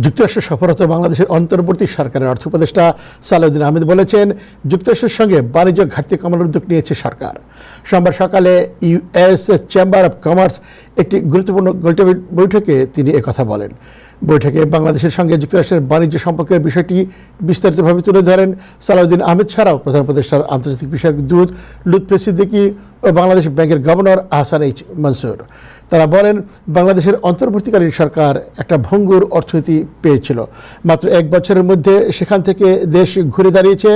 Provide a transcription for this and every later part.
যুক্তরাষ্ট্র সফররত বাংলাদেশের অন্তর্বর্তী সরকারের অর্থ উপদেষ্টা সালাউদ্দিন আহমেদ বলেছেন, যুক্তরাষ্ট্রের সঙ্গে বাণিজ্য ঘাটতি কমানোর উদ্যোগ নিয়েছে সরকার। সোমবার সকালে ইউএস চেম্বার অব কমার্স একটি গুরুত্বপূর্ণ বৈঠকে তিনি একথা বলেন। বৈঠকে বাংলাদেশের সঙ্গে যুক্তরাষ্ট্রের বাণিজ্য সম্পর্কের বিষয়টি বিস্তারিতভাবে তুলে ধরেন সালাউদ্দিন আহমেদ ছাড়াও প্রধান উপদেষ্টার আন্তর্জাতিক বিষয়ক দূত লুৎফি সিদ্দিকী ও বাংলাদেশ ব্যাংকের গভর্নর আহসান এইচ মনসুর। তারা বলেন, বাংলাদেশের অন্তর্বর্তীকালীন সরকার একটা ভঙ্গুর অর্থনীতি পেয়েছিল। মাত্র এক বছরের মধ্যে সেখান থেকে দেশ ঘুরে দাঁড়িয়েছে।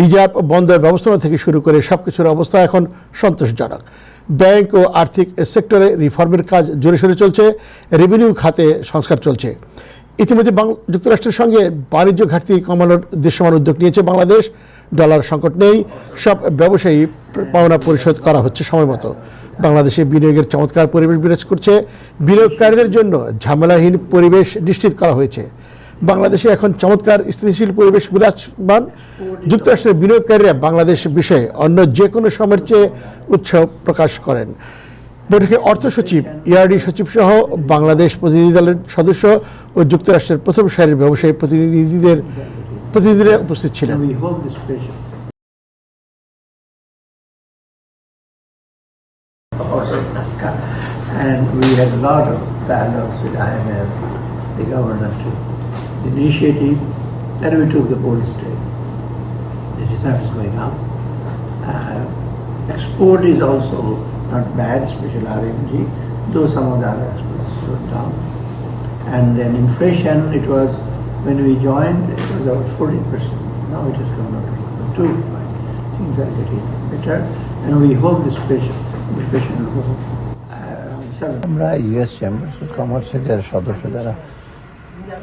রিজার্ভ, বন্দর ব্যবস্থাপনা থেকে শুরু করে সবকিছুর অবস্থা এখন সন্তোষজনক। ব্যাংক ও আর্থিক সেক্টরে রিফর্মের কাজ জোরে সোরে চলছে। রেভিনিউ খাতে সংস্কার চলছে। ইতিমধ্যে যুক্তরাষ্ট্রের সঙ্গে বাণিজ্য ঘাটতি কমানোর দৃশ্যমান উদ্যোগ নিয়েছে বাংলাদেশ। ডলার সংকট নেই, সব ব্যবসায়ী পাওনা পরিশোধ করা হচ্ছে সময় মতো। বাংলাদেশে বিনিয়োগের চমৎকার পরিবেশ বিরাজ করছে। বিনিয়োগকারীদের জন্য ঝামেলাহীন পরিবেশ নিশ্চিত করা হয়েছে। বাংলাদেশে এখন চমৎকার স্থিতিশীল পরিবেশ বিরাজমান। যুক্তরাষ্ট্রের বিনিয়োগকারীরা বাংলাদেশ বিষয়ে অন্য যে কোনো সময়ের চেয়ে উৎসাহ প্রকাশ করেন। বৈঠকে অর্থ সচিব, ইআরডি সচিব সহ বাংলাদেশ প্রতিনিধি দলের সদস্য ও যুক্তরাষ্ট্রের প্রথম সারির ব্যবসায়ী প্রতিনিধিরা উপস্থিত ছিলেন। And we had a lot of dialogues with IMF, the government, the initiative, and we took the bold step. The reserve is going up. Export is also not bad, especially RMG, though some of the other exports slowed down. And then inflation, it was, when we joined, it was about 40%. Now it has come down to 2%. Things are getting better, and we hope this inflation will go. আমরা US chamber of কমার্সের যারা সদস্য, যারা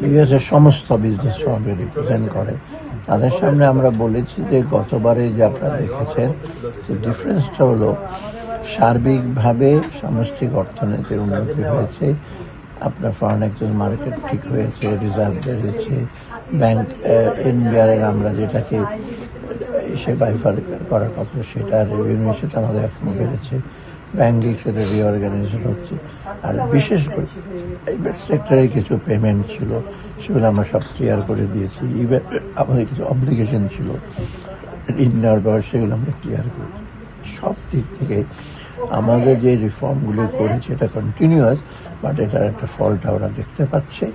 ইউএসের সমস্ত business ফার্মকে represent করে, তাদের সামনে আমরা বলেছি যে গতবারে যে আপনারা দেখেছেন, ডিফারেন্সটা হলো সার্বিকভাবে সামষ্টিক অর্থনীতির উন্নতি হয়েছে। আপনার ফরেন এক্সচেঞ্জ মার্কেট ঠিক হয়েছে, রিজার্ভ বেড়েছে, ব্যাংক এনবিআরের আমরা যেটাকে এসে বাইফার্কেট করার কথা, সেটা রেভিনিউ সেটা আমাদের এখনো বেড়েছে। ব্যাংকিং সেটা রিঅর্গানাইজেশন হচ্ছে। আর বিশেষ করে প্রাইভেট সেক্টরে কিছু পেমেন্ট ছিল, সেগুলো আমরা সব ক্লিয়ার করে দিয়েছি। ইভেন আমাদের কিছু অব্লিগেশন ছিল ঋণ নেওয়ার ব্যাপার, সেগুলো আমরা ক্লিয়ার করেছি। সব দিক থেকে আমাদের যে রিফর্মগুলি করেছি এটা কন্টিনিউয়াস, বাট এটার একটা ফলটা ওরা দেখতে পাচ্ছে।